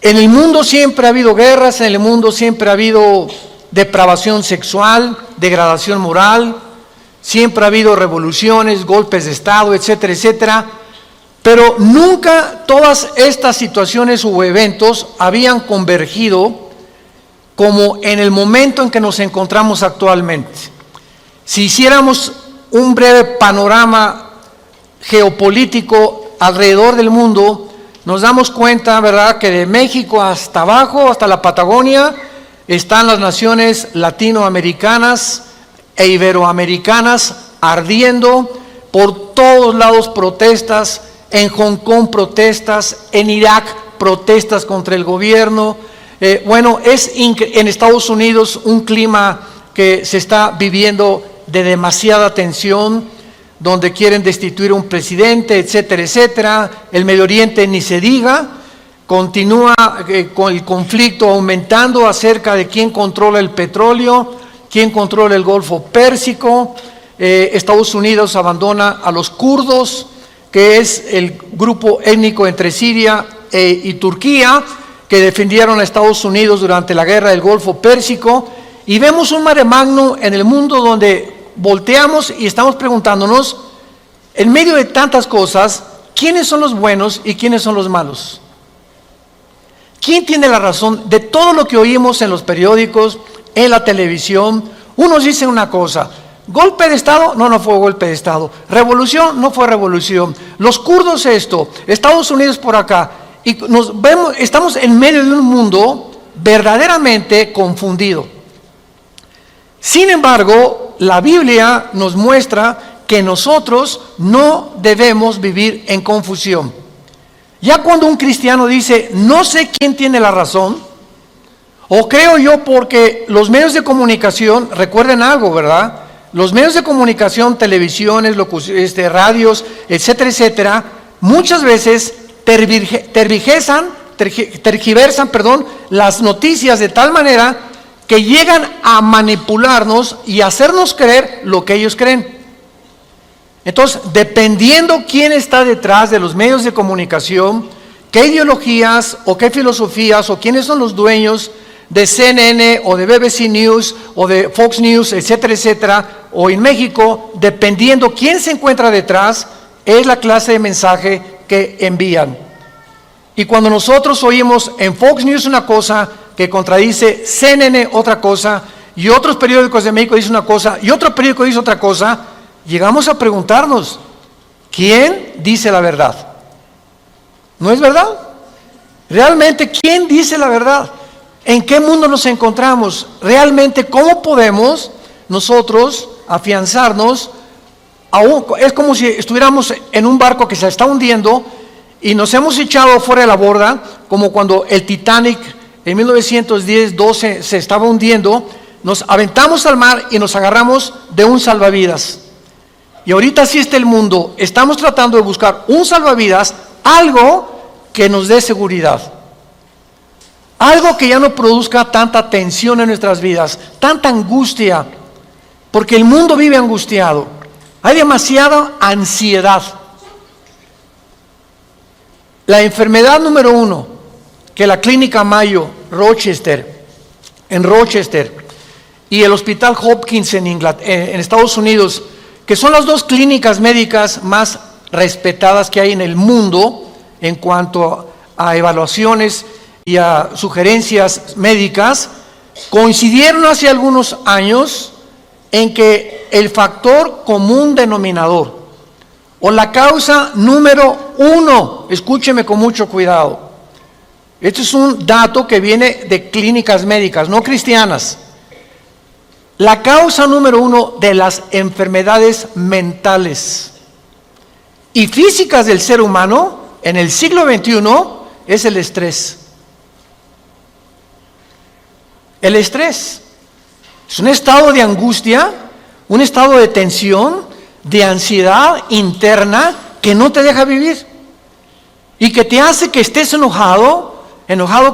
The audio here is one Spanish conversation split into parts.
En el mundo siempre ha habido guerras, en el mundo siempre ha habido depravación sexual, degradación moral, siempre ha habido revoluciones, golpes de Estado, etcétera, etcétera. Pero nunca todas estas situaciones u eventos habían convergido como en el momento en que nos encontramos actualmente. Si hiciéramos un breve panorama geopolítico alrededor del mundo, nos damos cuenta, ¿verdad?, que de México hasta abajo, hasta la Patagonia, están las naciones latinoamericanas e iberoamericanas ardiendo, por todos lados protestas, en Hong Kong protestas, en Irak protestas contra el gobierno. En Estados Unidos un clima que se está viviendo de demasiada tensión, donde quieren destituir a un presidente, etcétera, etcétera. El Medio Oriente ni se diga, continúa con el conflicto aumentando acerca de quién controla el petróleo, quién controla el Golfo Pérsico. Estados Unidos abandona a los kurdos, que es el grupo étnico entre Siria y Turquía, que defendieron a Estados Unidos durante la guerra del Golfo Pérsico, y vemos un mare magnum en el mundo donde volteamos y estamos preguntándonos, en medio de tantas cosas, ¿quiénes son los buenos y quiénes son los malos? ¿Quién tiene la razón de todo lo que oímos en los periódicos, en la televisión? Unos dicen una cosa: golpe de Estado, no fue golpe de Estado. Revolución, no fue revolución. Los kurdos esto, Estados Unidos por acá. Y estamos en medio de un mundo verdaderamente confundido. Sin embargo, la Biblia nos muestra que nosotros no debemos vivir en confusión. Ya cuando un cristiano dice, no sé quién tiene la razón, o creo yo porque los medios de comunicación, recuerden algo, ¿verdad? Los medios de comunicación, televisiones, radios, etcétera, etcétera, muchas veces tergiversan, las noticias de tal manera que llegan a manipularnos y hacernos creer lo que ellos creen. Entonces, dependiendo quién está detrás de los medios de comunicación, qué ideologías o qué filosofías o quiénes son los dueños de CNN o de BBC News o de Fox News, etcétera, etcétera, o en México, dependiendo quién se encuentra detrás, es la clase de mensaje que envían. Y cuando nosotros oímos en Fox News una cosa que contradice CNN otra cosa, y otros periódicos de México dicen una cosa, y otro periódico dice otra cosa, llegamos a preguntarnos, ¿quién dice la verdad? ¿No es verdad? Realmente, ¿quién dice la verdad? ¿En qué mundo nos encontramos? Realmente, ¿cómo podemos nosotros afianzarnos? Es como si estuviéramos en un barco que se está hundiendo y nos hemos echado fuera de la borda, como cuando el Titanic en 1910-12 se estaba hundiendo. Nos aventamos al mar y nos agarramos de un salvavidas. Y ahorita así está el mundo. Estamos tratando de buscar un salvavidas, algo que nos dé seguridad. Algo que ya no produzca tanta tensión en nuestras vidas, tanta angustia, porque el mundo vive angustiado. Hay demasiada ansiedad. La enfermedad número 1 que la Clínica Mayo en Rochester y el Hospital Hopkins en Estados Unidos, que son las dos clínicas médicas más respetadas que hay en el mundo en cuanto a evaluaciones y a sugerencias médicas, coincidieron hace algunos años en que el factor común denominador o la causa número 1, escúcheme con mucho cuidado, esto es un dato que viene de clínicas médicas, no cristianas, la causa número 1 de las enfermedades mentales y físicas del ser humano en el siglo XXI es el estrés. El estrés es un estado de angustia, un estado de tensión, de ansiedad interna que no te deja vivir y que te hace que estés enojado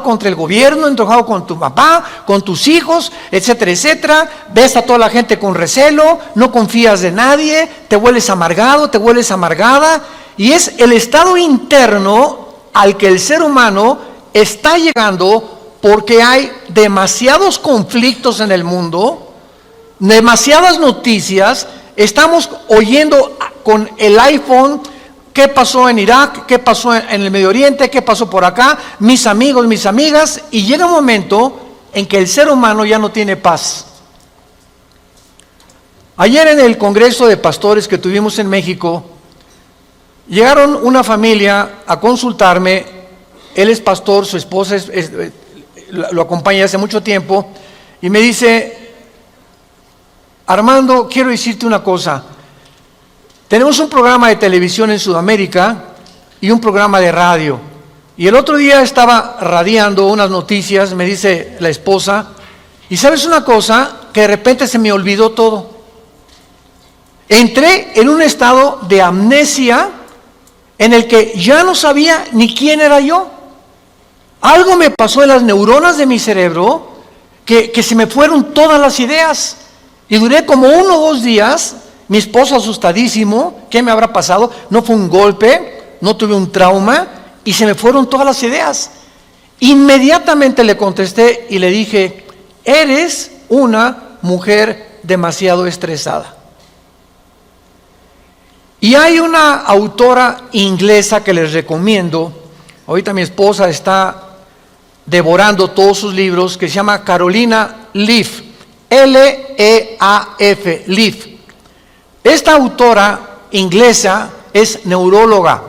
contra el gobierno, enojado con tu papá, con tus hijos, etcétera, etcétera. Ves a toda la gente con recelo, no confías de nadie, te vuelves amargado, te vuelves amargada, y es el estado interno al que el ser humano está llegando porque hay demasiados conflictos en el mundo, demasiadas noticias. Estamos oyendo con el iPhone qué pasó en Irak, qué pasó en el Medio Oriente, qué pasó por acá, mis amigos, mis amigas, y llega un momento en que el ser humano ya no tiene paz. Ayer en el Congreso de Pastores que tuvimos en México, llegaron una familia a consultarme. Él es pastor, su esposa lo acompaña hace mucho tiempo, y me dice: Armando, quiero decirte una cosa. Tenemos un programa de televisión en Sudamérica y un programa de radio. Y el otro día estaba radiando unas noticias, me dice la esposa, y ¿sabes una cosa? Que de repente se me olvidó todo. Entré en un estado de amnesia en el que ya no sabía ni quién era yo. Algo me pasó en las neuronas de mi cerebro que se me fueron todas las ideas. Y duré como 1 o 2 días. Mi esposo asustadísimo, ¿qué me habrá pasado? No fue un golpe, no tuve un trauma, y se me fueron todas las ideas. Inmediatamente le contesté y le dije: eres una mujer demasiado estresada. Y hay una autora inglesa que les recomiendo. Ahorita mi esposa está devorando todos sus libros, que se llama Carolina Leaf, L-E-A-F, Leaf. Esta autora inglesa es neuróloga,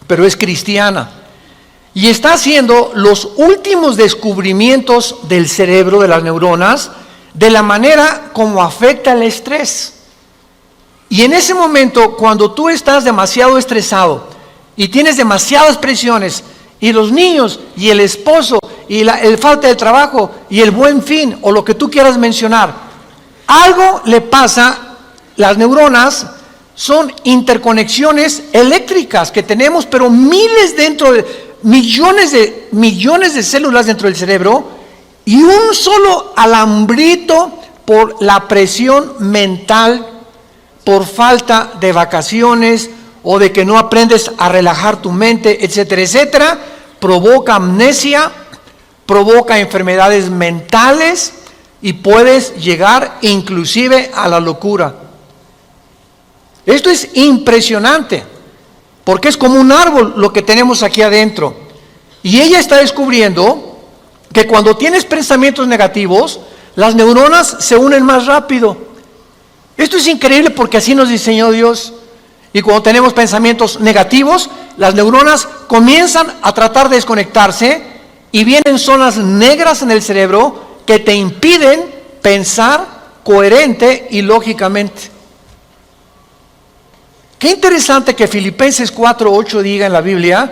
pero es cristiana, y está haciendo los últimos descubrimientos del cerebro, de las neuronas, de la manera como afecta el estrés. Y en ese momento, cuando tú estás demasiado estresado y tienes demasiadas presiones, y los niños, y el esposo, y el falta de trabajo, y el buen fin, o lo que tú quieras mencionar, algo le pasa. Las neuronas son interconexiones eléctricas que tenemos, pero millones de células dentro del cerebro, y un solo alambrito por la presión mental, por falta de vacaciones o de que no aprendes a relajar tu mente, etcétera, etcétera, provoca amnesia, provoca enfermedades mentales y puedes llegar inclusive a la locura. Esto es impresionante, porque es como un árbol lo que tenemos aquí adentro. Y ella está descubriendo que cuando tienes pensamientos negativos, las neuronas se unen más rápido. Esto es increíble porque así nos diseñó Dios. Y cuando tenemos pensamientos negativos, las neuronas comienzan a tratar de desconectarse y vienen zonas negras en el cerebro que te impiden pensar coherente y lógicamente. Qué interesante que Filipenses 4:8 diga en la Biblia: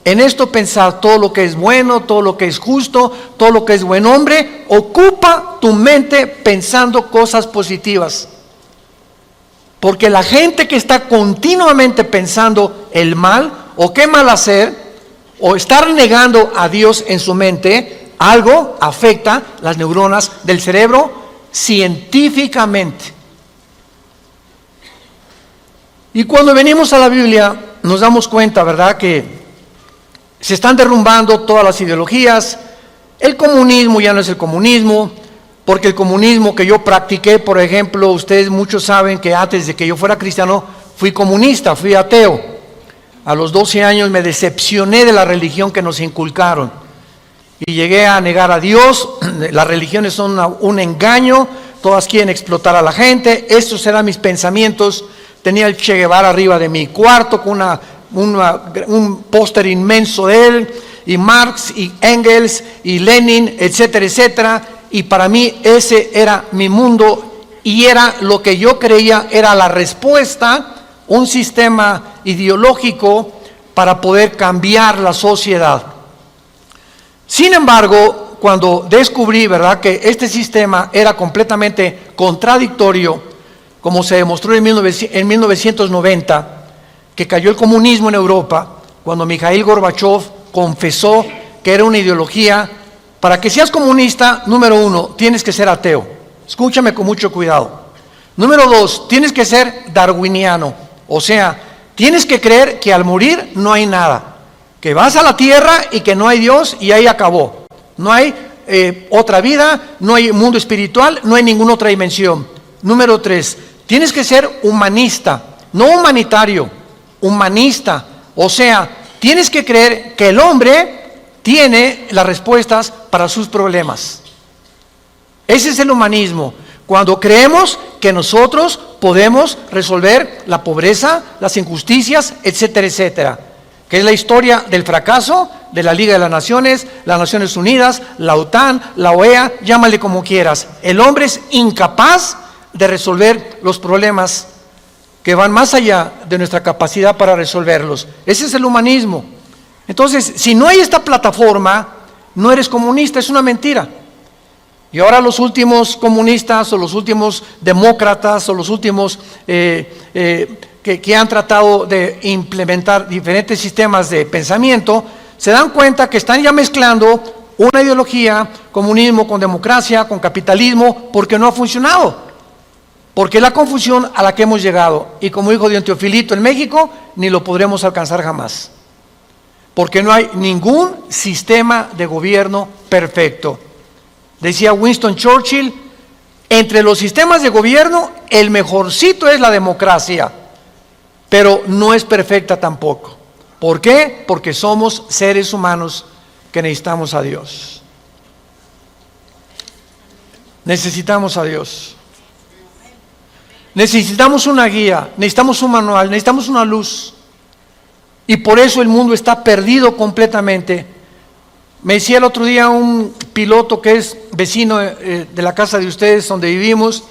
en esto pensar, todo lo que es bueno, todo lo que es justo, todo lo que es buen hombre, ocupa tu mente pensando cosas positivas. Porque la gente que está continuamente pensando el mal, o qué mal hacer, o estar negando a Dios en su mente, algo afecta las neuronas del cerebro científicamente. Y cuando venimos a la Biblia nos damos cuenta, ¿verdad?, que se están derrumbando todas las ideologías. El comunismo ya no es el comunismo, porque el comunismo que yo practiqué, por ejemplo, ustedes muchos saben que antes de que yo fuera cristiano fui comunista, fui ateo. A los 12 años me decepcioné de la religión que nos inculcaron y llegué a negar a Dios. Las religiones son un engaño, todas quieren explotar a la gente. Estos eran mis pensamientos. Tenía el Che Guevara arriba de mi cuarto con un póster inmenso de él, y Marx y Engels y Lenin, etcétera, etcétera. Y para mí ese era mi mundo y era lo que yo creía era la respuesta, un sistema ideológico para poder cambiar la sociedad. Sin embargo, cuando descubrí, ¿verdad?, que este sistema era completamente contradictorio, como se demostró en 1990, que cayó el comunismo en Europa, cuando Mikhail Gorbachev confesó que era una ideología. Para que seas comunista, número 1, tienes que ser ateo. Escúchame con mucho cuidado. Número 2, tienes que ser darwiniano. O sea, tienes que creer que al morir no hay nada. Que vas a la tierra y que no hay Dios y ahí acabó. No hay otra vida, no hay mundo espiritual, no hay ninguna otra dimensión. Número 3, tienes que ser humanista, no humanitario, humanista. O sea, tienes que creer que el hombre tiene las respuestas para sus problemas. Ese es el humanismo. Cuando creemos que nosotros podemos resolver la pobreza, las injusticias, etcétera, etcétera. Que es la historia del fracaso de la Liga de las Naciones Unidas, la OTAN, la OEA, llámale como quieras. El hombre es incapaz de resolver los problemas que van más allá de nuestra capacidad para resolverlos. Ese es el humanismo. Entonces, si no hay esta plataforma, no eres comunista, es una mentira. Y ahora los últimos comunistas o los últimos demócratas o los últimos que han tratado de implementar diferentes sistemas de pensamiento, se dan cuenta que están ya mezclando una ideología, comunismo con democracia, con capitalismo, porque no ha funcionado. Porque es la confusión a la que hemos llegado. Y como dijo don Teofilito en México, ni lo podremos alcanzar jamás. Porque no hay ningún sistema de gobierno perfecto. Decía Winston Churchill, entre los sistemas de gobierno, el mejorcito es la democracia, pero no es perfecta tampoco. ¿Por qué? Porque somos seres humanos que necesitamos a Dios. Necesitamos a Dios. Necesitamos una guía, necesitamos un manual, necesitamos una luz. Y por eso el mundo está perdido completamente. Me decía el otro día un piloto que es vecino de la casa de ustedes donde vivimos,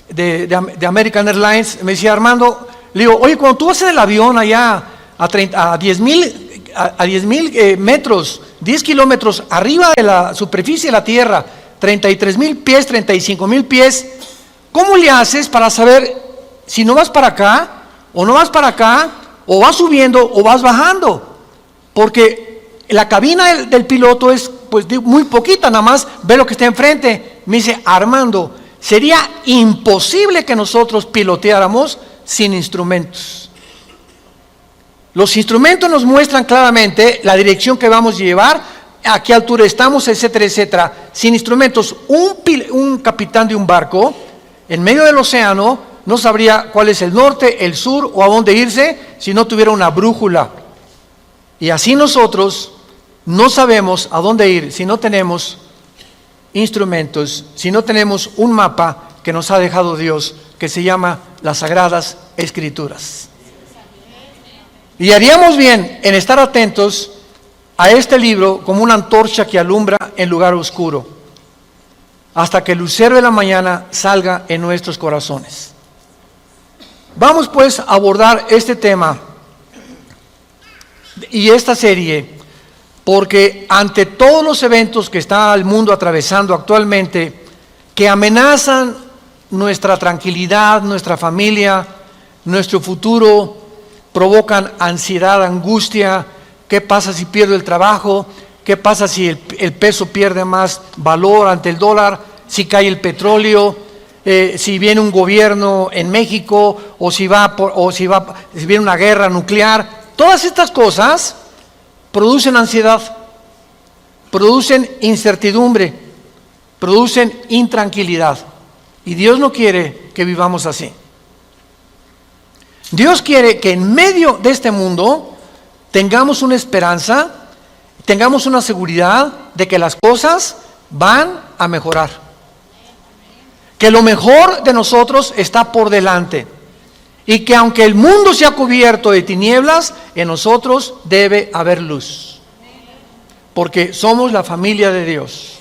de American Airlines, me decía: Armando, le digo, oye, cuando tú vas en el avión allá a 10,000 metros, 10 kilómetros arriba de la superficie de la Tierra, 33,000 pies, 35,000 pies, ¿cómo le haces para saber si no vas para acá o no vas para acá, o vas subiendo o vas bajando? Porque la cabina del piloto es pues muy poquita, nada más ve lo que está enfrente. Me dice: Armando, sería imposible que nosotros piloteáramos sin instrumentos. Los instrumentos nos muestran claramente la dirección que vamos a llevar, a qué altura estamos, etcétera, etcétera. Sin instrumentos, un capitán de un barco en medio del océano no sabría cuál es el norte, el sur o a dónde irse si no tuviera una brújula. Y así nosotros no sabemos a dónde ir si no tenemos instrumentos, si no tenemos un mapa que nos ha dejado Dios, que se llama las Sagradas Escrituras. Y haríamos bien en estar atentos a este libro como una antorcha que alumbra en lugar oscuro, hasta que el lucero de la mañana salga en nuestros corazones. Vamos pues a abordar este tema y esta serie, porque ante todos los eventos que está el mundo atravesando actualmente, que amenazan nuestra tranquilidad, nuestra familia, nuestro futuro, provocan ansiedad, angustia. ¿Qué pasa si pierdo el trabajo? ¿Qué pasa si el peso pierde más valor ante el dólar? Si cae el petróleo, si viene un gobierno en México, o si viene una guerra nuclear. Todas estas cosas producen ansiedad, producen incertidumbre, producen intranquilidad. Y Dios no quiere que vivamos así. Dios quiere que en medio de este mundo tengamos una esperanza, tengamos una seguridad de que las cosas van a mejorar. Que lo mejor de nosotros está por delante. Y que aunque el mundo sea cubierto de tinieblas, en nosotros debe haber luz. Porque somos la familia de Dios,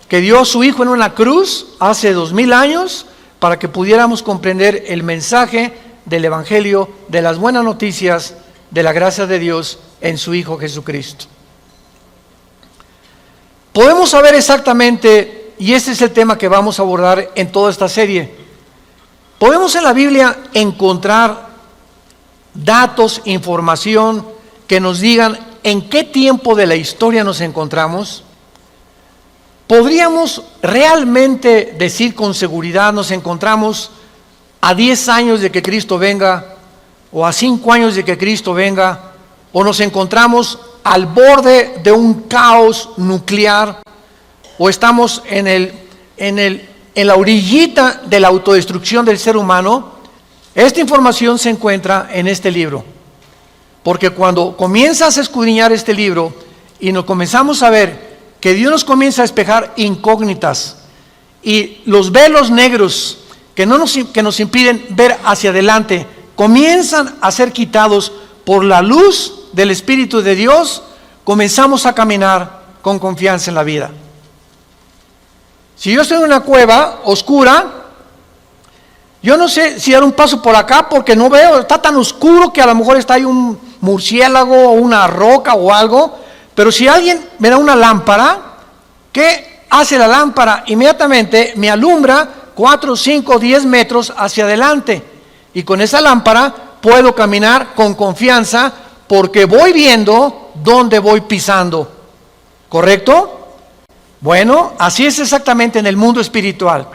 que dio a su Hijo en una cruz hace 2000 años para que pudiéramos comprender el mensaje del Evangelio, de las buenas noticias, de la gracia de Dios en su Hijo Jesucristo. Podemos saber exactamente, y este es el tema que vamos a abordar en toda esta serie, podemos en la Biblia encontrar datos, información que nos digan en qué tiempo de la historia nos encontramos. ¿Podríamos realmente decir con seguridad nos encontramos a 10 años de que Cristo venga, o a 5 años de que Cristo venga, o nos encontramos al borde de un caos nuclear o estamos en la orillita de la autodestrucción del ser humano, esta información se encuentra en este libro. Porque cuando comienzas a escudriñar este libro y nos comenzamos a ver que Dios nos comienza a despejar incógnitas y los velos negros que nos impiden ver hacia adelante comienzan a ser quitados por la luz del Espíritu de Dios, comenzamos a caminar con confianza en la vida. Si yo estoy en una cueva oscura, yo no sé si dar un paso por acá porque no veo, está tan oscuro que a lo mejor está ahí un murciélago o una roca o algo, pero si alguien me da una lámpara, ¿qué hace la lámpara? Inmediatamente me alumbra 4, 5, 10 metros hacia adelante, y con esa lámpara puedo caminar con confianza porque voy viendo dónde voy pisando, ¿correcto? Bueno, así es exactamente en el mundo espiritual.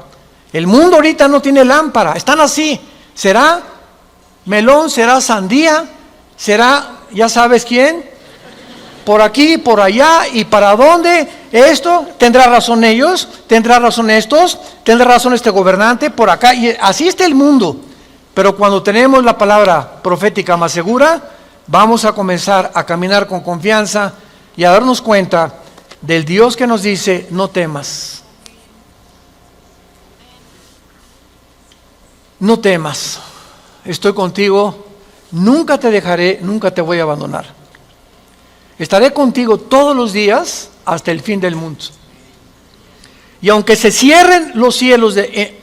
El mundo ahorita no tiene lámpara, están así. ¿Será melón? ¿Será sandía? ¿Será ya sabes quién? Por aquí, por allá, ¿y para dónde? Esto, ¿tendrá razón ellos? ¿Tendrá razón estos? ¿Tendrá razón este gobernante? Por acá, y así está el mundo. Pero cuando tenemos la palabra profética más segura, vamos a comenzar a caminar con confianza y a darnos cuenta del Dios que nos dice, no temas. No temas, estoy contigo, nunca te dejaré, nunca te voy a abandonar. Estaré contigo todos los días hasta el fin del mundo. Y aunque se cierren los cielos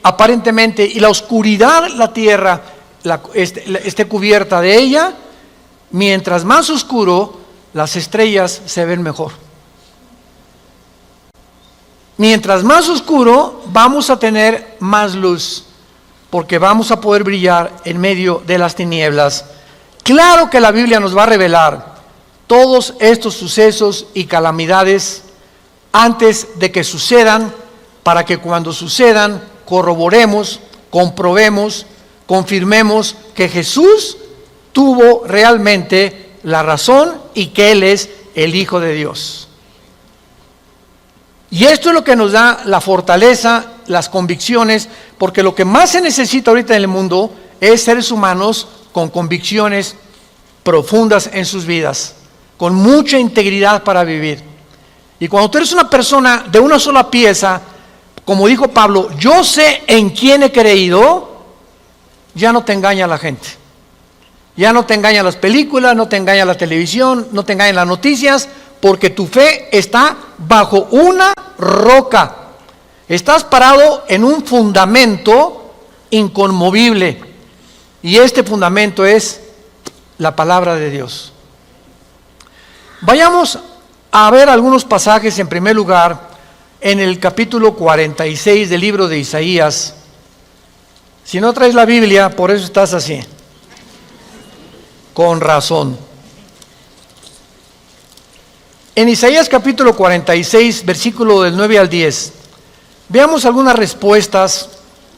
aparentemente y la oscuridad, la tierra esté cubierta de ella, mientras más oscuro, las estrellas se ven mejor. Mientras más oscuro, vamos a tener más luz, porque vamos a poder brillar en medio de las tinieblas. Claro que la Biblia nos va a revelar todos estos sucesos y calamidades antes de que sucedan, para que cuando sucedan corroboremos, comprobemos, confirmemos que Jesús tuvo realmente la razón y que Él es el Hijo de Dios. Y esto es lo que nos da la fortaleza, las convicciones, porque lo que más se necesita ahorita en el mundo es seres humanos con convicciones profundas en sus vidas, con mucha integridad para vivir. Y cuando tú eres una persona de una sola pieza, como dijo Pablo, yo sé en quién he creído, ya no te engaña la gente. Ya no te engañan las películas, no te engaña la televisión, no te engañan las noticias, porque tu fe está bajo una roca. Estás parado en un fundamento inconmovible. Y este fundamento es la palabra de Dios. Vayamos a ver algunos pasajes en primer lugar en el capítulo 46 del libro de Isaías. Si no traes la Biblia, por eso estás así. Con razón. En Isaías capítulo 46, versículo del 9 al 10, veamos algunas respuestas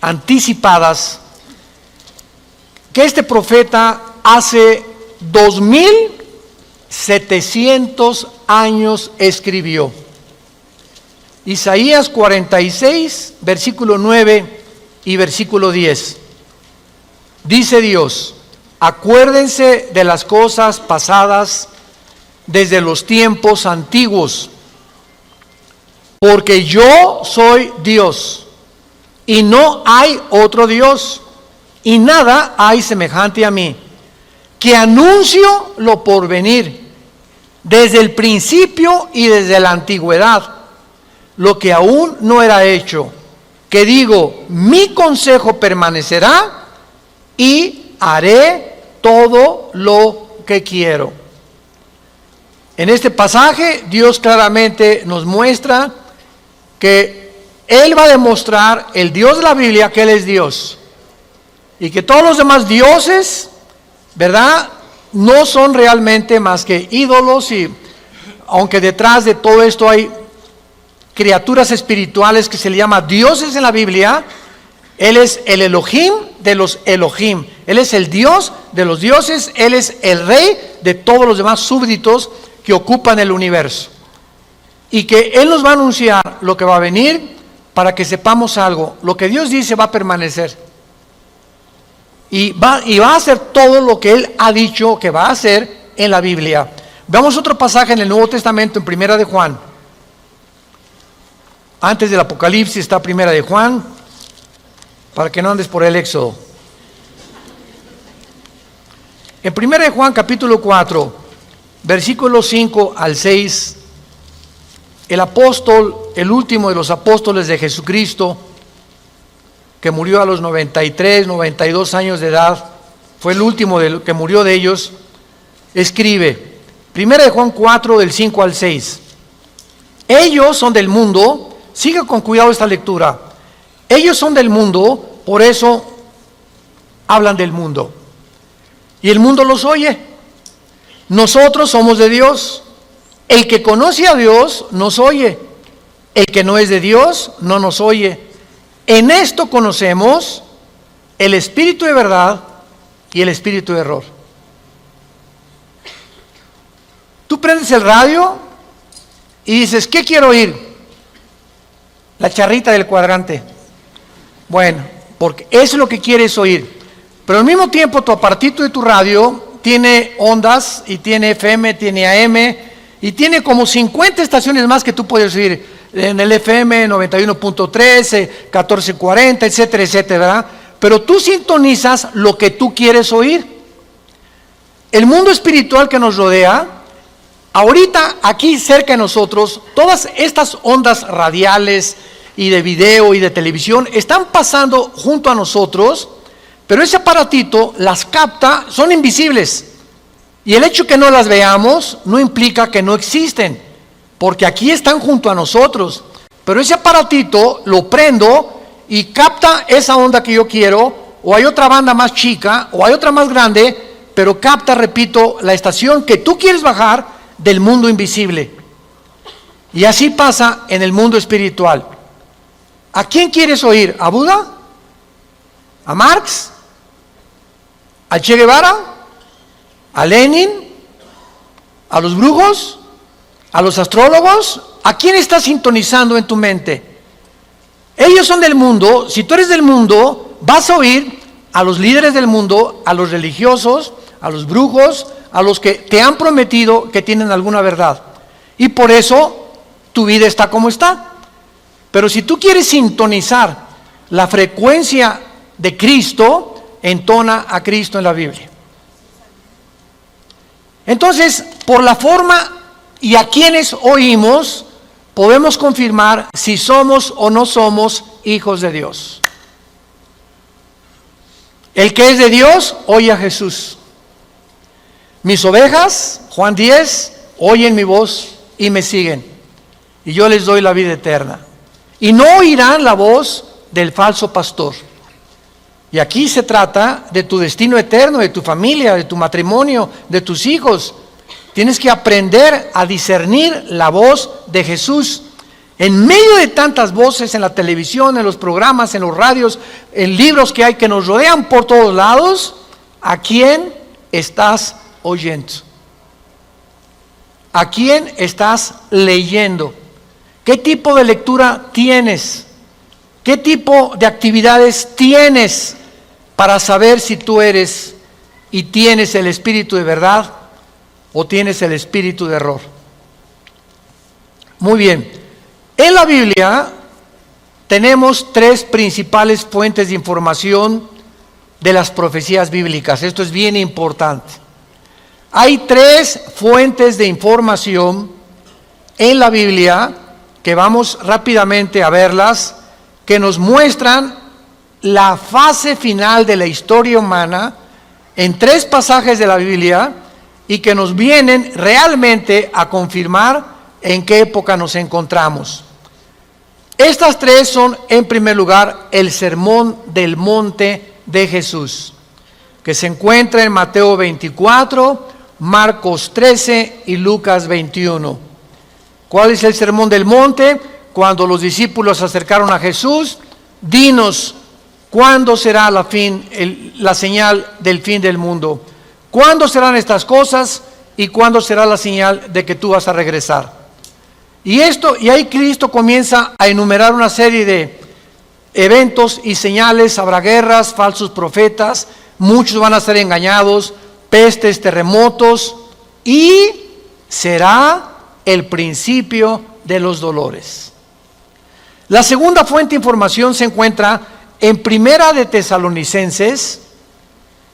anticipadas que este profeta hace 2700 años escribió. Isaías 46, versículo 9 y versículo 10. Dice Dios: acuérdense de las cosas pasadas desde los tiempos antiguos, porque yo soy Dios y no hay otro Dios, y nada hay semejante a mí, que anuncio lo porvenir desde el principio y desde la antigüedad, lo que aún no era hecho, que digo, mi consejo permanecerá y haré todo lo que quiero. En este pasaje Dios claramente nos muestra que Él va a demostrar, el Dios de la Biblia, que Él es Dios, y que todos los demás dioses, ¿verdad?, no son realmente más que ídolos, y aunque detrás de todo esto hay criaturas espirituales que se le llama dioses en la Biblia, Él es el Elohim de los Elohim, Él es el Dios de los dioses, Él es el rey de todos los demás súbditos que ocupan el universo. Y que Él nos va a anunciar lo que va a venir para que sepamos algo. Lo que Dios dice va a permanecer. Y va a hacer todo lo que Él ha dicho que va a hacer en la Biblia. Veamos otro pasaje en el Nuevo Testamento, en Primera de Juan. Antes del Apocalipsis está Primera de Juan, para que no andes por el Éxodo. En Primera de Juan, capítulo 4, versículos 5 al 6, el apóstol, el último de los apóstoles de Jesucristo, que murió a los 93, 92 años de edad, fue el último que murió de ellos, escribe, Primera de Juan 4, del 5 al 6, ellos son del mundo, siga con cuidado esta lectura, ellos son del mundo, por eso hablan del mundo, y el mundo los oye. Nosotros somos de Dios, el que conoce a Dios nos oye, el que no es de Dios no nos oye. En esto conocemos el espíritu de verdad y el espíritu de error. Tú prendes el radio y dices, ¿qué quiero oír? La charrita del cuadrante. Bueno, porque eso es lo que quieres oír. Pero al mismo tiempo tu aparatito de tu radio tiene ondas y tiene FM, tiene AM y tiene como 50 estaciones más que tú puedes oír. En el FM 91.13, 1440, etcétera, etcétera, ¿verdad? Pero tú sintonizas lo que tú quieres oír. El mundo espiritual que nos rodea, ahorita aquí cerca de nosotros, todas estas ondas radiales y de video y de televisión están pasando junto a nosotros, pero ese aparatito las capta, son invisibles. Y el hecho que no las veamos no implica que no existen, porque aquí están junto a nosotros. Pero ese aparatito lo prendo y capta esa onda que yo quiero, o hay otra banda más chica, o hay otra más grande, pero capta, repito, la estación que tú quieres bajar del mundo invisible. Y así pasa en el mundo espiritual. ¿A quién quieres oír? ¿A Buda? ¿A Marx? ¿A Che Guevara? ¿A Lenin? ¿A los brujos? ¿A los astrólogos? ¿A quién estás sintonizando en tu mente? Ellos son del mundo. Si tú eres del mundo, vas a oír a los líderes del mundo, a los religiosos, a los brujos, a los que te han prometido que tienen alguna verdad. Y por eso tu vida está como está. Pero si tú quieres sintonizar la frecuencia de Cristo, entona a Cristo en la Biblia. Entonces, por la forma y a quienes oímos, podemos confirmar si somos o no somos hijos de Dios. El que es de Dios, oye a Jesús. Mis ovejas, Juan 10, oyen mi voz y me siguen, y yo les doy la vida eterna. Y no oirán la voz del falso pastor. Y aquí se trata de tu destino eterno, de tu familia, de tu matrimonio, de tus hijos. Tienes que aprender a discernir la voz de Jesús. En medio de tantas voces en la televisión, en los programas, en los radios, en libros que hay que nos rodean por todos lados, ¿a quién estás oyendo? ¿A quién estás leyendo? ¿Qué tipo de lectura tienes? ¿Qué tipo de actividades tienes para saber si tú eres y tienes el espíritu de verdad o tienes el espíritu de error? Muy bien. En la Biblia tenemos tres principales fuentes de información de las profecías bíblicas. Esto es bien importante. Hay tres fuentes de información en la Biblia que vamos rápidamente a verlas, que nos muestran la fase final de la historia humana en tres pasajes de la Biblia y que nos vienen realmente a confirmar en qué época nos encontramos. Estas tres son, en primer lugar, el Sermón del Monte de Jesús, que se encuentra en Mateo 24, Marcos 13 y Lucas 21. ¿Cuál es el Sermón del Monte? Cuando los discípulos se acercaron a Jesús, dinos, ¿cuándo será la señal del fin del mundo? ¿Cuándo serán estas cosas? y cuándo será la señal de que tú vas a regresar. Y ahí Cristo comienza a enumerar una serie de eventos y señales. Habrá guerras, falsos profetas, muchos van a ser engañados, pestes, terremotos, y será el principio de los dolores. La segunda fuente de información se encuentra en Primera de Tesalonicenses,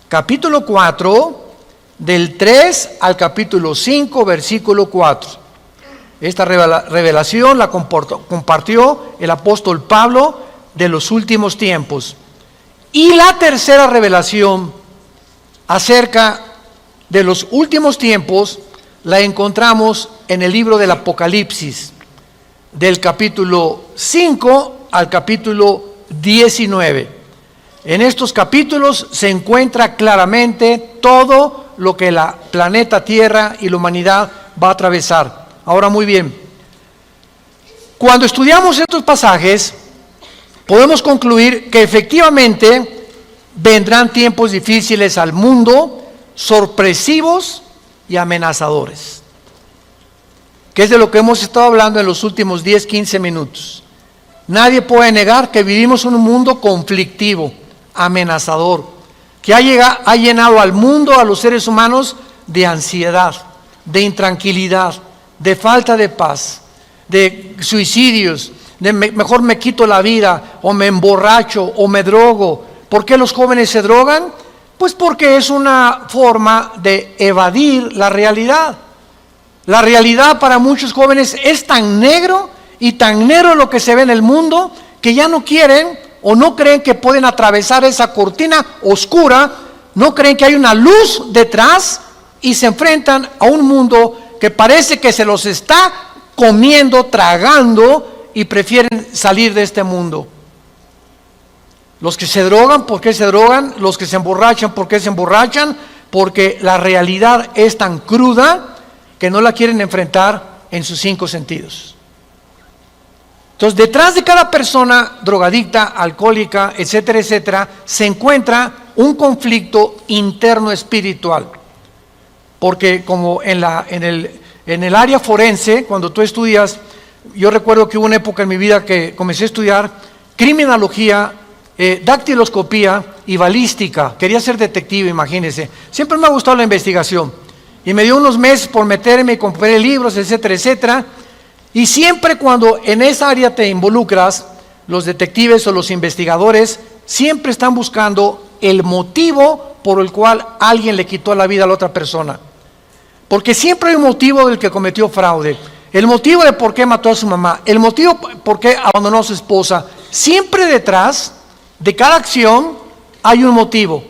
capítulo 4, del 3 al capítulo 5, versículo 4. Esta revelación la compartió el apóstol Pablo de los últimos tiempos. Y la tercera revelación acerca de los últimos tiempos la encontramos en el libro del Apocalipsis, del capítulo 5 al capítulo 19. En estos capítulos se encuentra claramente todo lo que la planeta Tierra y la humanidad va a atravesar. Ahora, muy bien, cuando estudiamos estos pasajes, podemos concluir que efectivamente vendrán tiempos difíciles al mundo, sorpresivos y amenazadores, que es de lo que hemos estado hablando en los últimos 10, 15 minutos. Nadie puede negar que vivimos en un mundo conflictivo, amenazador, que ha llenado al mundo, a los seres humanos, de ansiedad, de intranquilidad, de falta de paz, de suicidios, de mejor me quito la vida, o me emborracho, o me drogo. ¿Por qué los jóvenes se drogan? Pues porque es una forma de evadir la realidad. La realidad para muchos jóvenes es tan negro y tan negro lo que se ve en el mundo, que ya no quieren o no creen que pueden atravesar esa cortina oscura, no creen que hay una luz detrás, y se enfrentan a un mundo que parece que se los está comiendo, tragando, y prefieren salir de este mundo. Los que se drogan, ¿por qué se drogan? Los que se emborrachan, ¿por qué se emborrachan? Porque la realidad es tan cruda que no la quieren enfrentar en sus 5 sentidos. Entonces, detrás de cada persona drogadicta, alcohólica, etcétera, etcétera, se encuentra un conflicto interno espiritual. Porque como en el área forense, cuando tú estudias, yo recuerdo que hubo una época en mi vida que comencé a estudiar criminología, dactiloscopía y balística. Quería ser detective, imagínense. Siempre me ha gustado la investigación. Y me dio unos meses por meterme y compré libros, etcétera, etcétera. Y siempre cuando en esa área te involucras, los detectives o los investigadores siempre están buscando el motivo por el cual alguien le quitó la vida a la otra persona. Porque siempre hay un motivo del que cometió fraude, el motivo de por qué mató a su mamá, el motivo por qué abandonó a su esposa. Siempre detrás de cada acción hay un motivo.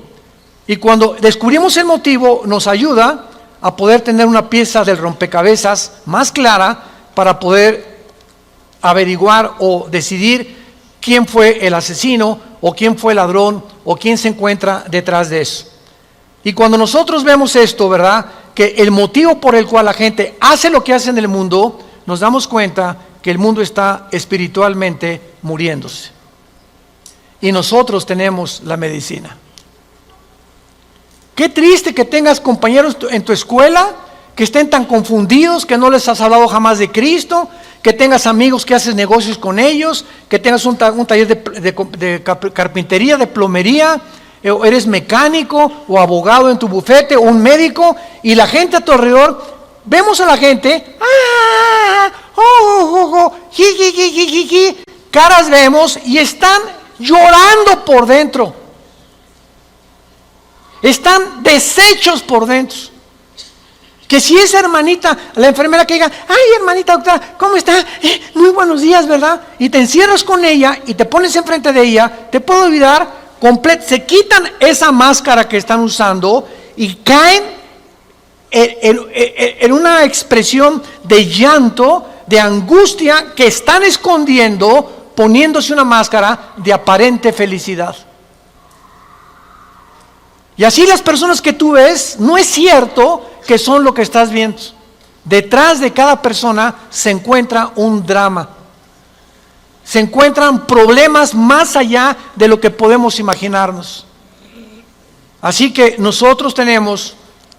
Y cuando descubrimos el motivo, nos ayuda a poder tener una pieza del rompecabezas más clara para poder averiguar o decidir quién fue el asesino, o quién fue el ladrón, o quién se encuentra detrás de eso. Y cuando nosotros vemos esto, ¿verdad?, que el motivo por el cual la gente hace lo que hace en el mundo, nos damos cuenta que el mundo está espiritualmente muriéndose. Y nosotros tenemos la medicina. Qué triste que tengas compañeros en tu escuela que estén tan confundidos, que no les has hablado jamás de Cristo, que tengas amigos que haces negocios con ellos, que tengas un taller de carpintería, de plomería, o eres mecánico o abogado en tu bufete, o un médico, y la gente a tu alrededor, vemos a la gente, caras vemos, y están llorando por dentro, están deshechos por dentro. Que si esa hermanita, la enfermera que diga, ay hermanita doctora, ¿cómo está? Muy buenos días, ¿verdad? Y te encierras con ella y te pones enfrente de ella, te puedo olvidar, se quitan esa máscara que están usando y caen en una expresión de llanto, de angustia, que están escondiendo, poniéndose una máscara de aparente felicidad. Y así las personas que tú ves, no es cierto que son lo que estás viendo. Detrás de cada persona se encuentra un drama. Se encuentran problemas más allá de lo que podemos imaginarnos. Así que nosotros tenemos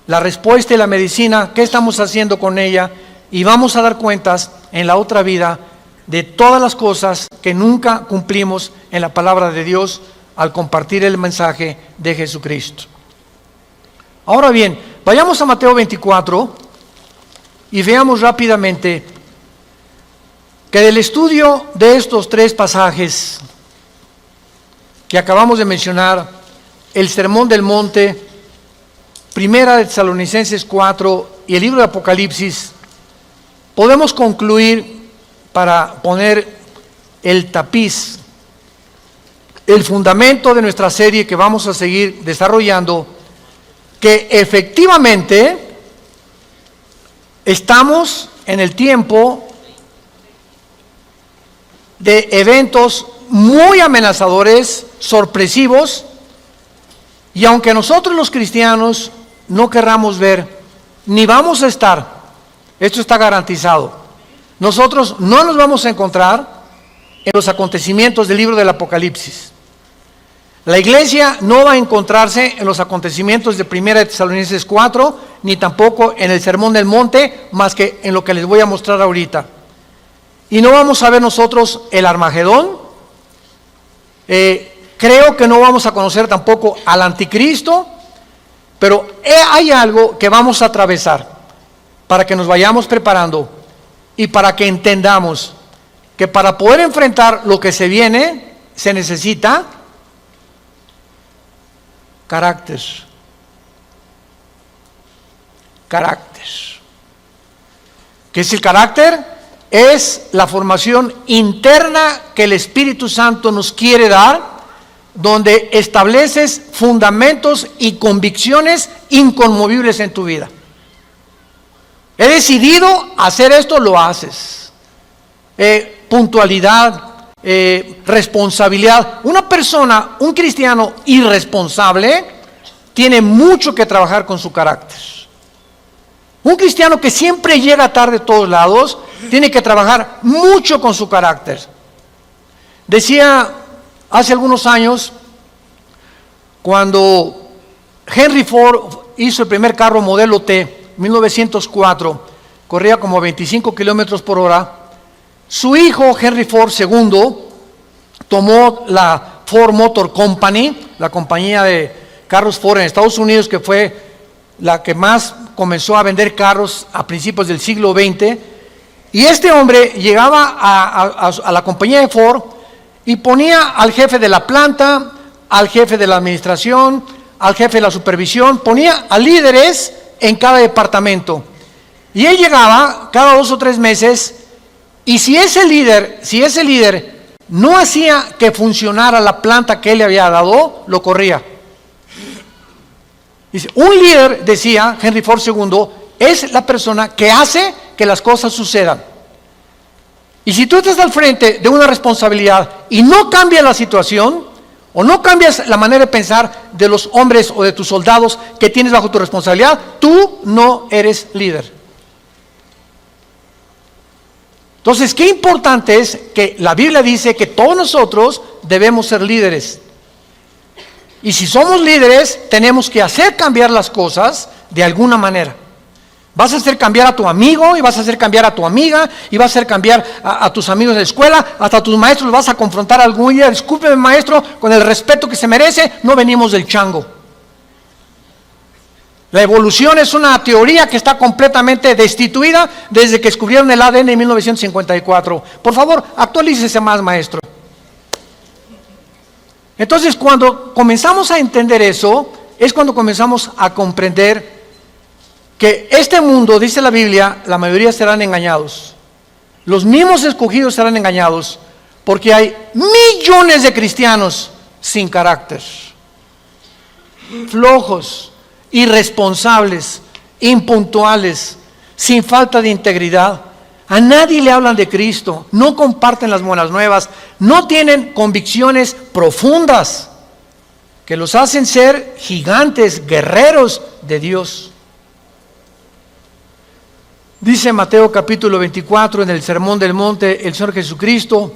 la respuesta y la medicina, qué estamos haciendo con ella, y vamos a dar cuentas en la otra vida de todas las cosas que nunca cumplimos en la palabra de Dios al compartir el mensaje de Jesucristo. Ahora bien, vayamos a Mateo 24 y veamos rápidamente que del estudio de estos tres pasajes que acabamos de mencionar, el Sermón del Monte, Primera de Tesalonicenses 4 y el libro de Apocalipsis, podemos concluir, para poner el tapiz, el fundamento de nuestra serie que vamos a seguir desarrollando, que efectivamente estamos en el tiempo de eventos muy amenazadores, sorpresivos, y aunque nosotros los cristianos no querramos ver, ni vamos a estar, esto está garantizado, nosotros no nos vamos a encontrar en los acontecimientos del libro del Apocalipsis. La iglesia no va a encontrarse en los acontecimientos de Primera de Tesalonicenses 4, ni tampoco en el Sermón del Monte, más que en lo que les voy a mostrar ahorita. Y no vamos a ver nosotros el Armagedón. Creo que no vamos a conocer tampoco al Anticristo, pero hay algo que vamos a atravesar para que nos vayamos preparando y para que entendamos que para poder enfrentar lo que se viene se necesita carácter. ¿Qué es el carácter? Es la formación interna que el Espíritu Santo nos quiere dar, donde estableces fundamentos y convicciones inconmovibles en tu vida. He decidido hacer esto, lo haces. Puntualidad, responsabilidad. Una persona, un cristiano irresponsable, tiene mucho que trabajar con su carácter. Un cristiano que siempre llega tarde a todos lados, tiene que trabajar mucho con su carácter. Decía hace algunos años, cuando Henry Ford hizo el primer carro modelo T, 1904, corría como 25 kilómetros por hora. Su hijo Henry Ford II tomó la Ford Motor Company, la compañía de carros Ford en Estados Unidos, que fue la que más comenzó a vender carros a principios del siglo XX. Y este hombre llegaba a la compañía de Ford y ponía al jefe de la planta, al jefe de la administración, al jefe de la supervisión, ponía a líderes en cada departamento. Y él llegaba cada 2 o 3 meses, y si ese líder no hacía que funcionara la planta que él le había dado, lo corría. Dice, un líder, decía Henry Ford II, es la persona que hace que las cosas sucedan. Y si tú estás al frente de una responsabilidad y no cambias la situación, o no cambias la manera de pensar de los hombres o de tus soldados que tienes bajo tu responsabilidad, tú no eres líder. Entonces, qué importante es que la Biblia dice que todos nosotros debemos ser líderes. Y si somos líderes, tenemos que hacer cambiar las cosas de alguna manera. Vas a hacer cambiar a tu amigo, y vas a hacer cambiar a tu amiga, y vas a hacer cambiar a tus amigos de la escuela, hasta a tus maestros los vas a confrontar algún día. Discúlpeme, maestro, con el respeto que se merece, no venimos del chango. La evolución es una teoría que está completamente destituida desde que descubrieron el ADN en 1954. Por favor, actualícese más, maestro. Entonces, cuando comenzamos a entender eso, es cuando comenzamos a comprender que este mundo, dice la Biblia, la mayoría serán engañados. Los mismos escogidos serán engañados, porque hay millones de cristianos sin carácter, flojos, irresponsables, impuntuales, sin falta de integridad. A nadie le hablan de Cristo, no comparten las buenas nuevas, no tienen convicciones profundas que los hacen ser gigantes, guerreros de Dios. Dice Mateo capítulo 24 en el Sermón del Monte el Señor Jesucristo,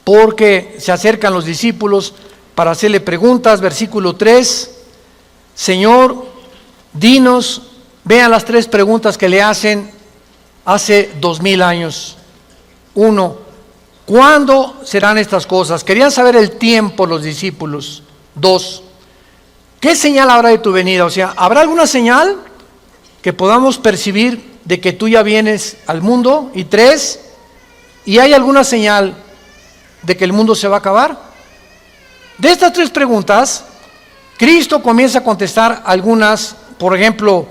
porque se acercan los discípulos para hacerle preguntas, versículo 3, Señor, dinos, vean las 3 preguntas que le hacen hace 2000 años. 1, ¿cuándo serán estas cosas? Querían saber el tiempo los discípulos. 2, ¿qué señal habrá de tu venida? O sea, ¿habrá alguna señal que podamos percibir de que tú ya vienes al mundo? Y 3, ¿y hay alguna señal de que el mundo se va a acabar? De estas 3 preguntas, Cristo comienza a contestar algunas. Por ejemplo,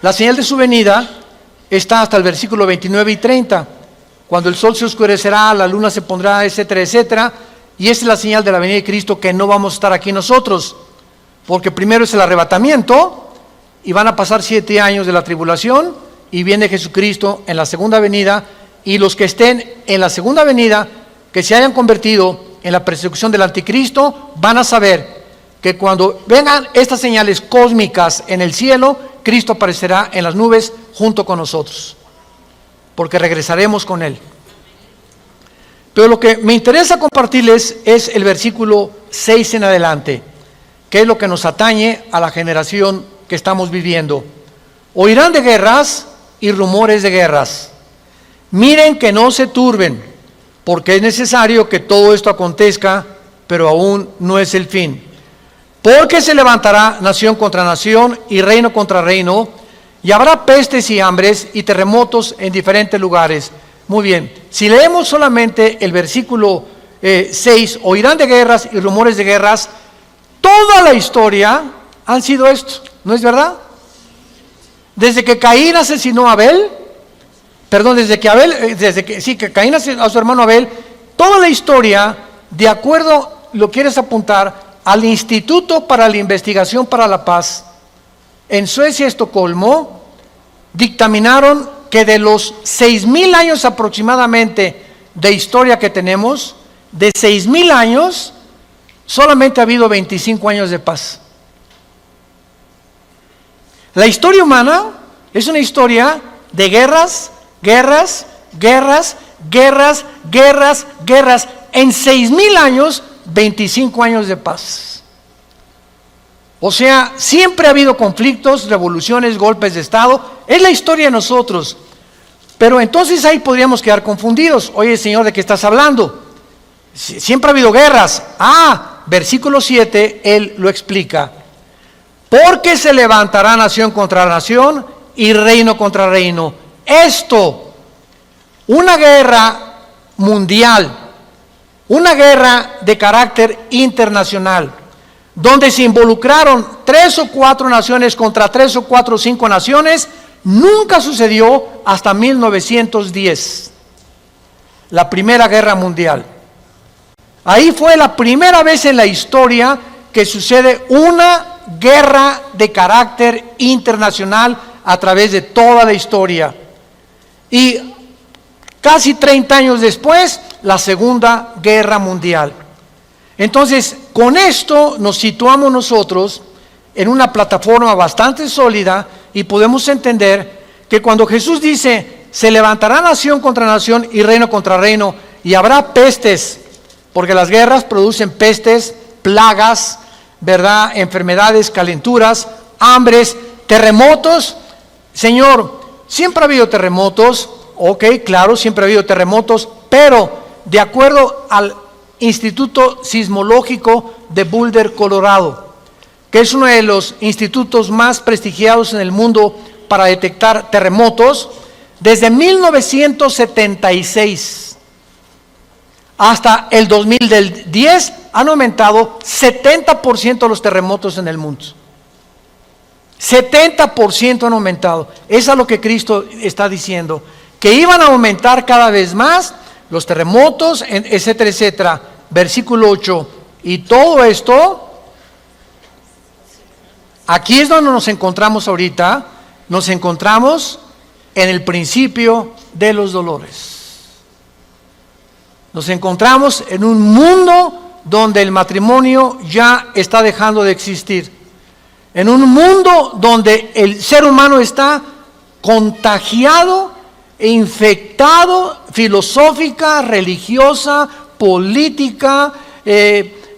la señal de su venida está hasta el versículo 29 y 30, cuando el sol se oscurecerá, la luna se pondrá, etcétera, etcétera, y esa es la señal de la venida de Cristo, que no vamos a estar aquí nosotros, porque primero es el arrebatamiento, y van a pasar 7 años de la tribulación, y viene Jesucristo en la segunda venida, y los que estén en la segunda venida, que se hayan convertido en la persecución del anticristo, van a saber que cuando vengan estas señales cósmicas en el cielo, Cristo aparecerá en las nubes junto con nosotros, porque regresaremos con Él. Pero lo que me interesa compartirles es el versículo 6 en adelante, que es lo que nos atañe a la generación que estamos viviendo. Oirán de guerras y rumores de guerras. Miren que no se turben, porque es necesario que todo esto acontezca, pero aún no es el fin. Porque se levantará nación contra nación y reino contra reino, y habrá pestes y hambres y terremotos en diferentes lugares. Muy bien, si leemos solamente el versículo 6, oirán de guerras y rumores de guerras, toda la historia han sido esto, ¿no es verdad? Desde que Caín asesinó a Abel, que Caín asesinó a su hermano Abel, toda la historia, de acuerdo, lo quieres apuntar, al Instituto para la Investigación para la Paz, en Suecia, Estocolmo, dictaminaron que de los 6,000 años aproximadamente de historia que tenemos, de 6,000 años, solamente ha habido 25 años de paz. La historia humana es una historia de guerras, guerras, guerras, guerras, guerras, guerras. En 6,000 años, 25 años de paz. O sea, siempre ha habido conflictos, revoluciones, golpes de Estado. Es la historia de nosotros. Pero entonces ahí podríamos quedar confundidos. Oye, Señor, ¿de qué estás hablando? Siempre ha habido guerras. Versículo 7, Él lo explica. Porque se levantará nación contra nación y reino contra reino. Esto, una guerra mundial, una guerra de carácter internacional, donde se involucraron 3 o 4 naciones contra 3 o 4 o 5 naciones, nunca sucedió hasta 1910, la Primera Guerra Mundial. Ahí fue la primera vez en la historia que sucede una guerra de carácter internacional a través de toda la historia. Y casi 30 años después, la Segunda Guerra Mundial. Entonces, con esto nos situamos nosotros en una plataforma bastante sólida y podemos entender que cuando Jesús dice, se levantará nación contra nación y reino contra reino, y habrá pestes, porque las guerras producen pestes, plagas, ¿verdad? Enfermedades, calenturas, hambres, terremotos. Señor, siempre ha habido terremotos. Ok, claro, siempre ha habido terremotos, pero de acuerdo al Instituto Sismológico de Boulder, Colorado, que es uno de los institutos más prestigiados en el mundo para detectar terremotos, desde 1976 hasta el 2010 han aumentado 70% los terremotos en el mundo. 70% han aumentado. Eso es lo que Cristo está diciendo, que iban a aumentar cada vez más los terremotos, etcétera, etcétera. Versículo 8. Y todo esto, aquí es donde nos encontramos ahorita. Nos encontramos en el principio de los dolores. Nos encontramos en un mundo donde el matrimonio ya está dejando de existir. En un mundo donde el ser humano está contagiado e infectado filosófica, religiosa, política,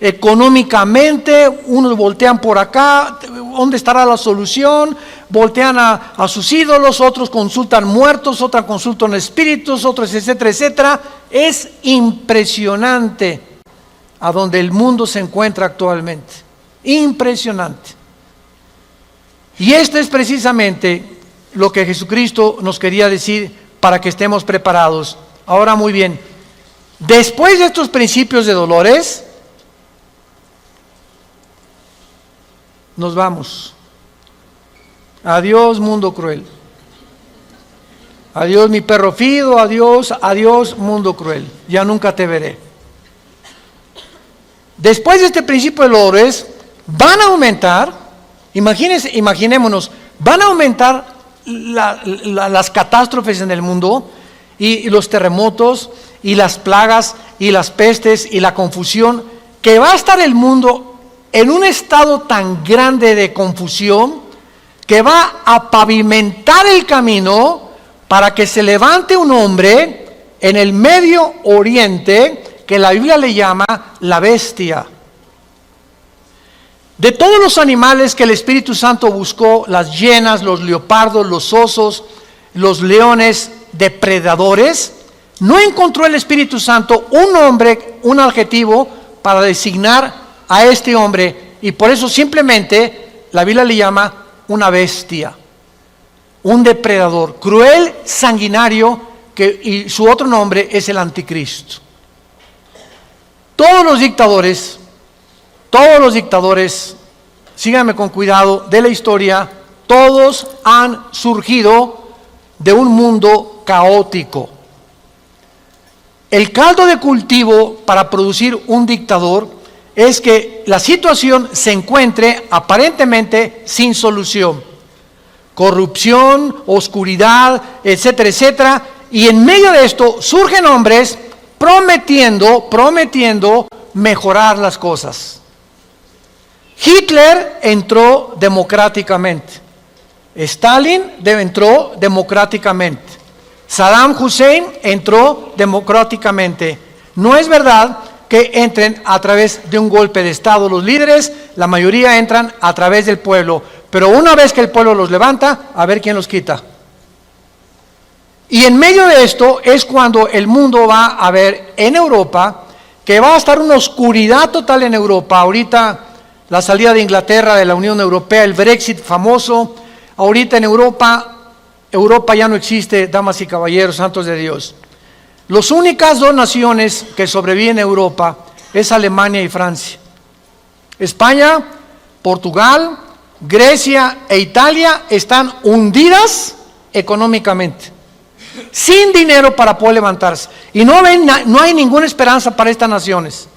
económicamente. Unos voltean por acá, ¿dónde estará la solución? voltean a sus ídolos, otros consultan muertos, otros consultan espíritus, otros etcétera, etcétera. Es impresionante a donde el mundo se encuentra actualmente. Impresionante. Y esto es precisamente lo que Jesucristo nos quería decir para que estemos preparados. Ahora muy bien, después de estos principios de dolores, nos vamos. Adiós, mundo cruel. Adiós, mi perro fido. Adiós, adiós, mundo cruel. Ya nunca te veré. Después de este principio de dolores, van a aumentar, imaginémonos, van a aumentar las catástrofes en el mundo, y los terremotos, y las plagas, y las pestes, y la confusión, que va a estar el mundo en un estado tan grande de confusión, que va a pavimentar el camino para que se levante un hombre en el Medio Oriente, que la Biblia le llama la bestia. De todos los animales que el Espíritu Santo buscó, las hienas, los leopardos, los osos, los leones, depredadores, no encontró el Espíritu Santo un nombre, un adjetivo para designar a este hombre, y por eso simplemente la Biblia le llama una bestia, un depredador, cruel, sanguinario, y su otro nombre es el anticristo. Todos los dictadores, síganme con cuidado, de la historia, todos han surgido de un mundo caótico. El caldo de cultivo para producir un dictador es que la situación se encuentre aparentemente sin solución. Corrupción, oscuridad, etcétera, etcétera. Y en medio de esto surgen hombres prometiendo mejorar las cosas. Hitler entró democráticamente. Stalin entró democráticamente. Saddam Hussein entró democráticamente. No es verdad que entren a través de un golpe de Estado. Los líderes, la mayoría entran a través del pueblo, pero una vez que el pueblo los levanta, a ver quién los quita. Y en medio de esto es cuando el mundo va a ver en Europa, que va a estar una oscuridad total en Europa. Ahorita la salida de Inglaterra de la Unión Europea, el Brexit famoso. Ahorita en Europa ya no existe, damas y caballeros, santos de Dios. Las únicas dos naciones que sobreviven en Europa es Alemania y Francia. España, Portugal, Grecia e Italia están hundidas económicamente, sin dinero para poder levantarse. Y no hay ninguna esperanza para estas naciones.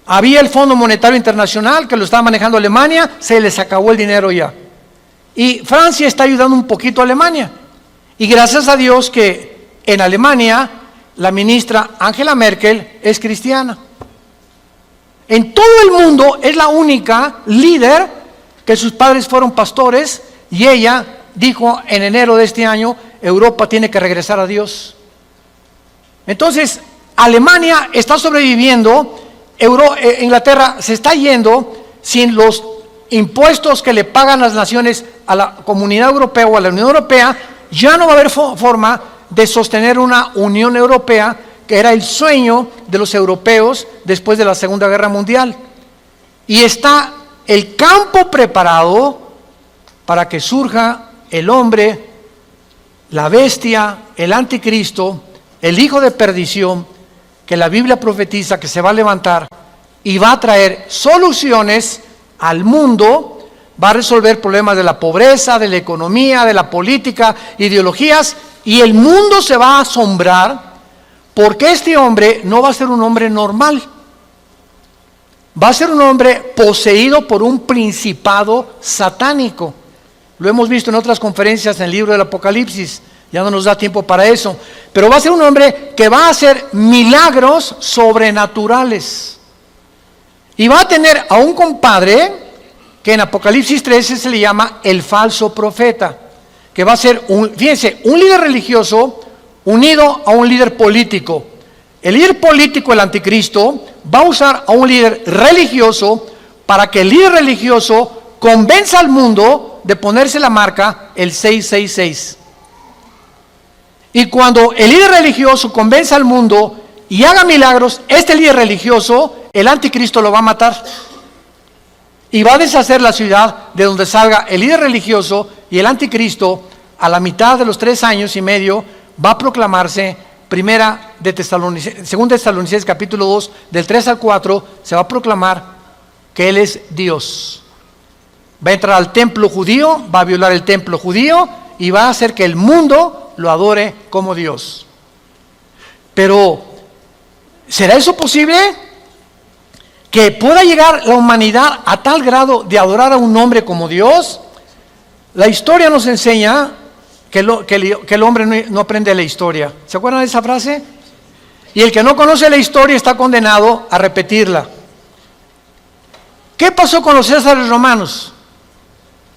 Había el Fondo Monetario Internacional que lo estaba manejando Alemania, se les acabó el dinero ya. Y Francia está ayudando un poquito a Alemania. Y gracias a Dios que en Alemania la ministra Angela Merkel es cristiana. En todo el mundo es la única líder que sus padres fueron pastores, y ella dijo en enero de este año, Europa tiene que regresar a Dios. Entonces, Alemania está sobreviviendo, Inglaterra se está yendo sin los impuestos que le pagan las naciones a la Comunidad Europea o a la Unión Europea. Ya no va a haber forma de sostener una Unión Europea, que era el sueño de los europeos después de la Segunda Guerra Mundial. Y está el campo preparado para que surja el hombre, la bestia, el anticristo, el hijo de perdición, que la Biblia profetiza que se va a levantar y va a traer soluciones al mundo. Va a resolver problemas de la pobreza, de la economía, de la política, ideologías, y el mundo se va a asombrar porque este hombre no va a ser un hombre normal. Va a ser un hombre poseído por un principado satánico. Lo hemos visto en otras conferencias en el libro del Apocalipsis, ya no nos da tiempo para eso, pero va a ser un hombre que va a hacer milagros sobrenaturales. Y va a tener a un compadre que en Apocalipsis 13 se le llama el falso profeta, que va a ser, fíjense, un líder religioso unido a un líder político. El líder político, el anticristo, va a usar a un líder religioso para que el líder religioso convenza al mundo de ponerse la marca el 666. Y cuando el líder religioso convence al mundo y haga milagros, este líder religioso, el anticristo lo va a matar. Y va a deshacer la ciudad de donde salga el líder religioso, y el anticristo, a la mitad de los 3 años y medio, va a proclamarse. Según Tesalonicenses capítulo 2, del 3 al 4, se va a proclamar que Él es Dios. Va a entrar al templo judío, va a violar el templo judío y va a hacer que el mundo lo adore como Dios. Pero, ¿será eso posible? ¿Que pueda llegar la humanidad a tal grado de adorar a un hombre como Dios? La historia nos enseña que el hombre no aprende la historia. ¿Se acuerdan de esa frase? Y el que no conoce la historia está condenado a repetirla. ¿Qué pasó con los césares romanos?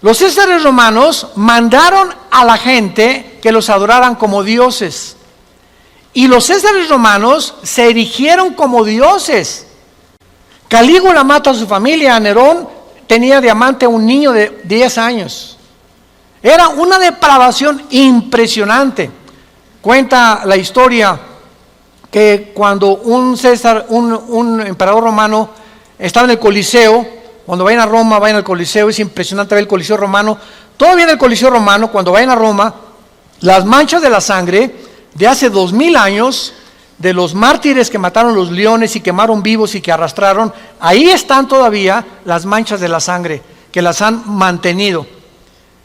Los césares romanos mandaron a la gente que los adoraran como dioses. Y los césares romanos se erigieron como dioses. Calígula mata a su familia. Nerón tenía de amante a un niño de 10 años. Era una depravación impresionante. Cuenta la historia que cuando un emperador romano estaba en el Coliseo, cuando vayan a Roma, vayan al Coliseo, es impresionante ver el Coliseo romano. Todavía en el Coliseo romano, cuando vayan a Roma, las manchas de la sangre de hace 2000 años, de los mártires que mataron los leones y quemaron vivos y que arrastraron, ahí están todavía las manchas de la sangre que las han mantenido.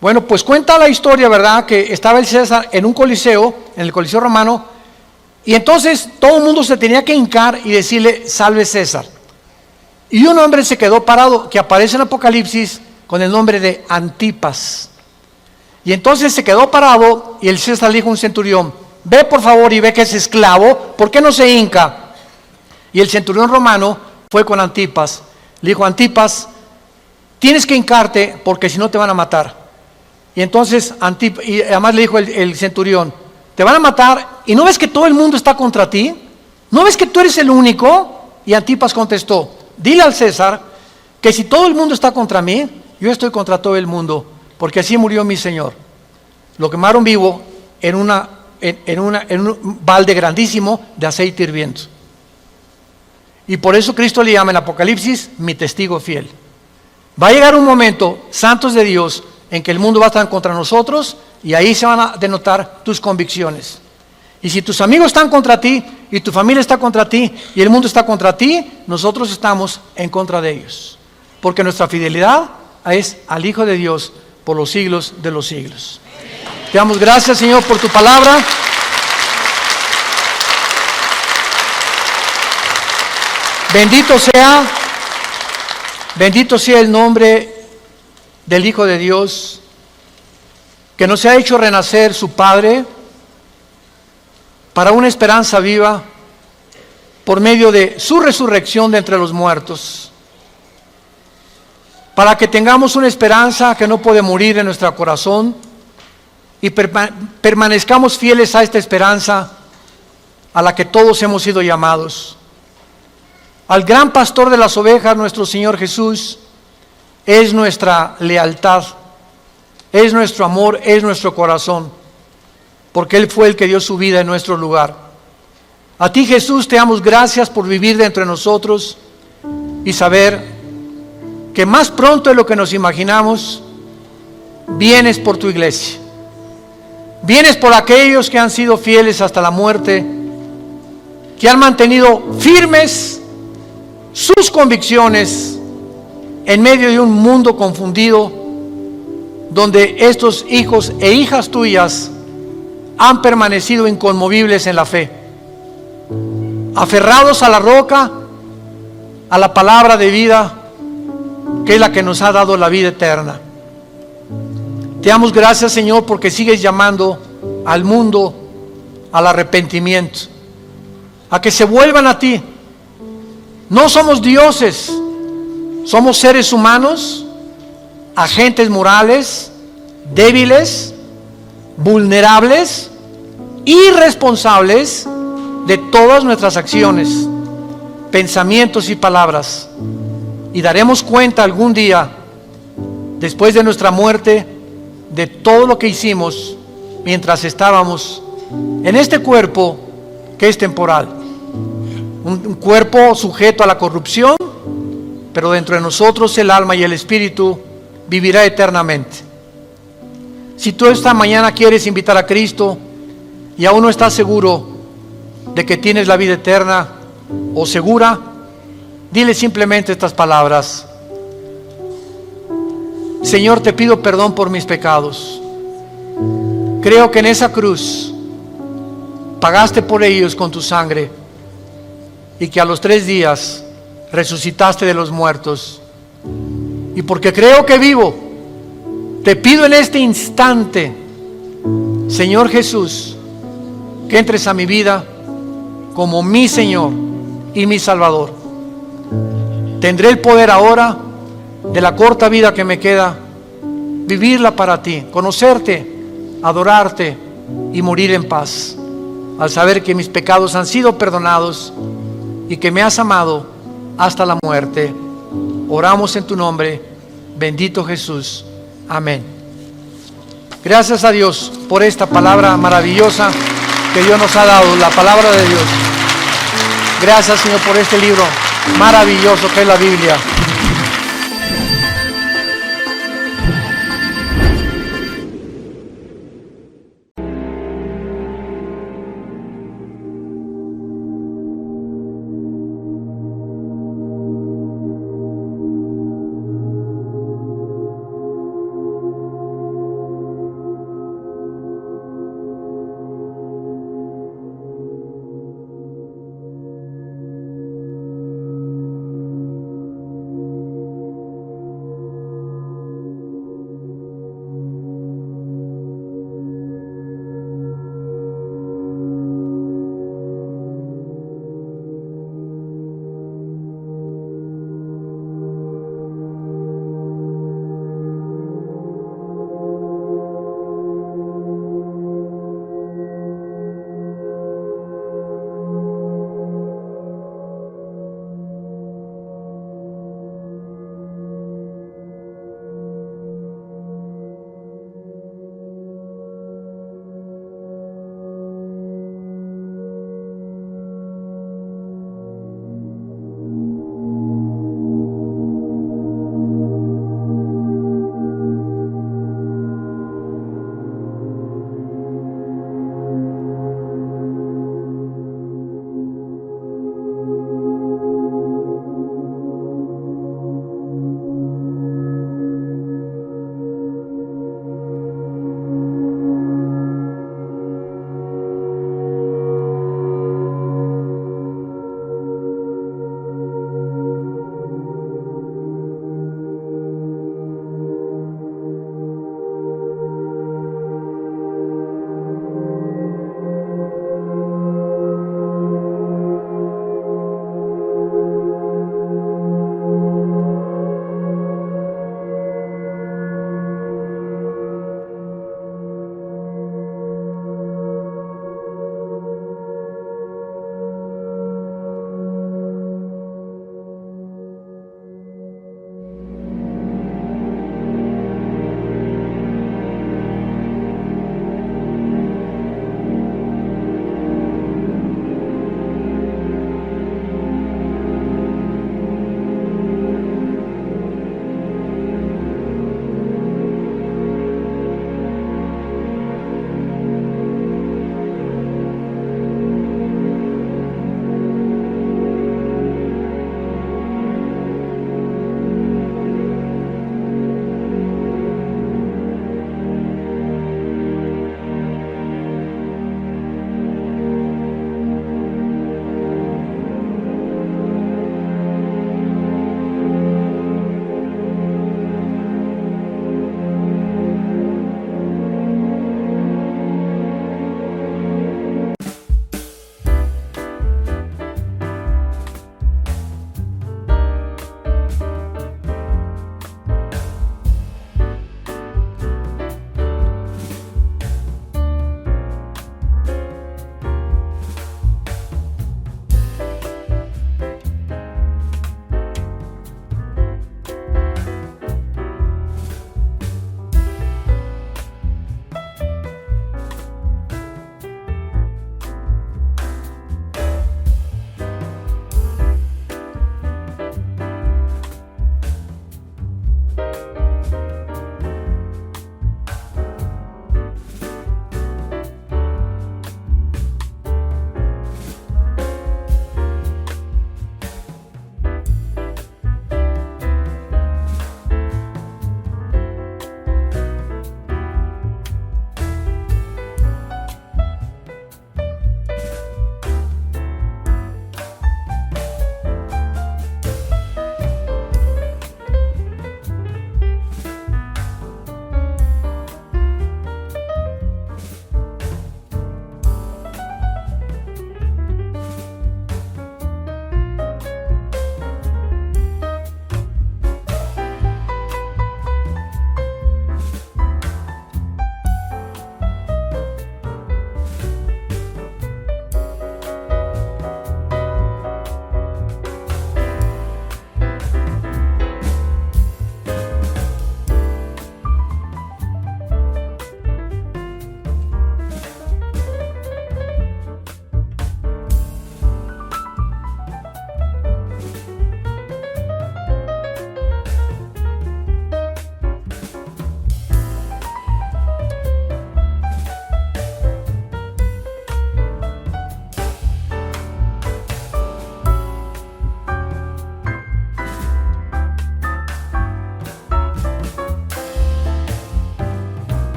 Bueno, pues cuenta la historia, ¿verdad?, que estaba el César en un coliseo, en el Coliseo romano, y entonces todo el mundo se tenía que hincar y decirle, salve César. Y un hombre se quedó parado, que aparece en Apocalipsis con el nombre de Antipas. Y entonces se quedó parado y el César le dijo a un centurión, ve por favor y ve que es esclavo, ¿por qué no se hinca? Y el centurión romano fue con Antipas, le dijo, Antipas, tienes que hincarte porque si no te van a matar. Y entonces, y además le dijo el centurión, te van a matar, ¿y no ves que todo el mundo está contra ti? ¿No ves que tú eres el único? Y Antipas contestó, dile al César que si todo el mundo está contra mí, yo estoy contra todo el mundo, porque así murió mi Señor. Lo quemaron vivo en un balde grandísimo de aceite hirviendo. Y por eso Cristo le llama en Apocalipsis mi testigo fiel. Va a llegar un momento, santos de Dios, en que el mundo va a estar contra nosotros y ahí se van a denotar tus convicciones. Y si tus amigos están contra ti y tu familia está contra ti y el mundo está contra ti, nosotros estamos en contra de ellos. Porque nuestra fidelidad es al Hijo de Dios por los siglos de los siglos. Te damos gracias, Señor, por tu palabra. Bendito sea el nombre del Hijo de Dios, que nos ha hecho renacer su Padre para una esperanza viva por medio de su resurrección de entre los muertos, para que tengamos una esperanza que no puede morir en nuestro corazón y permanezcamos fieles a esta esperanza a la que todos hemos sido llamados. Al gran pastor de las ovejas, nuestro Señor Jesús, es nuestra lealtad, es nuestro amor, es nuestro corazón, porque Él fue el que dio su vida en nuestro lugar. A ti, Jesús, te damos gracias por vivir dentro de nosotros y saber que más pronto de lo que nos imaginamos, vienes por tu iglesia. Vienes por aquellos que han sido fieles hasta la muerte, que han mantenido firmes sus convicciones en medio de un mundo confundido, donde estos hijos e hijas tuyas han permanecido inconmovibles en la fe, aferrados a la roca, a la palabra de vida, que es la que nos ha dado la vida eterna. Te damos gracias, Señor, porque sigues llamando al mundo al arrepentimiento, a que se vuelvan a ti. No somos dioses, somos seres humanos, agentes morales, débiles, vulnerables, irresponsables de todas nuestras acciones, pensamientos y palabras. Y daremos cuenta algún día después de nuestra muerte, de todo lo que hicimos mientras estábamos en este cuerpo que es temporal. Un cuerpo sujeto a la corrupción, pero dentro de nosotros el alma y el espíritu vivirá eternamente. Si tú esta mañana quieres invitar a Cristo y aún no estás seguro de que tienes la vida eterna o segura, dile simplemente estas palabras: Señor, te pido perdón por mis pecados. Creo que en esa cruz pagaste por ellos con tu sangre y que a los 3 días resucitaste de los muertos. Y porque creo que vivo, te pido en este instante, Señor Jesús, que entres a mi vida como mi Señor y mi Salvador. Tendré el poder ahora de la corta vida que me queda, vivirla para ti, conocerte, adorarte y morir en paz, al saber que mis pecados han sido perdonados y que me has amado hasta la muerte. Oramos en tu nombre, bendito Jesús. Amén. Gracias a Dios por esta palabra maravillosa que Dios nos ha dado, la palabra de Dios. Gracias, Señor, por este libro maravilloso que es la Biblia.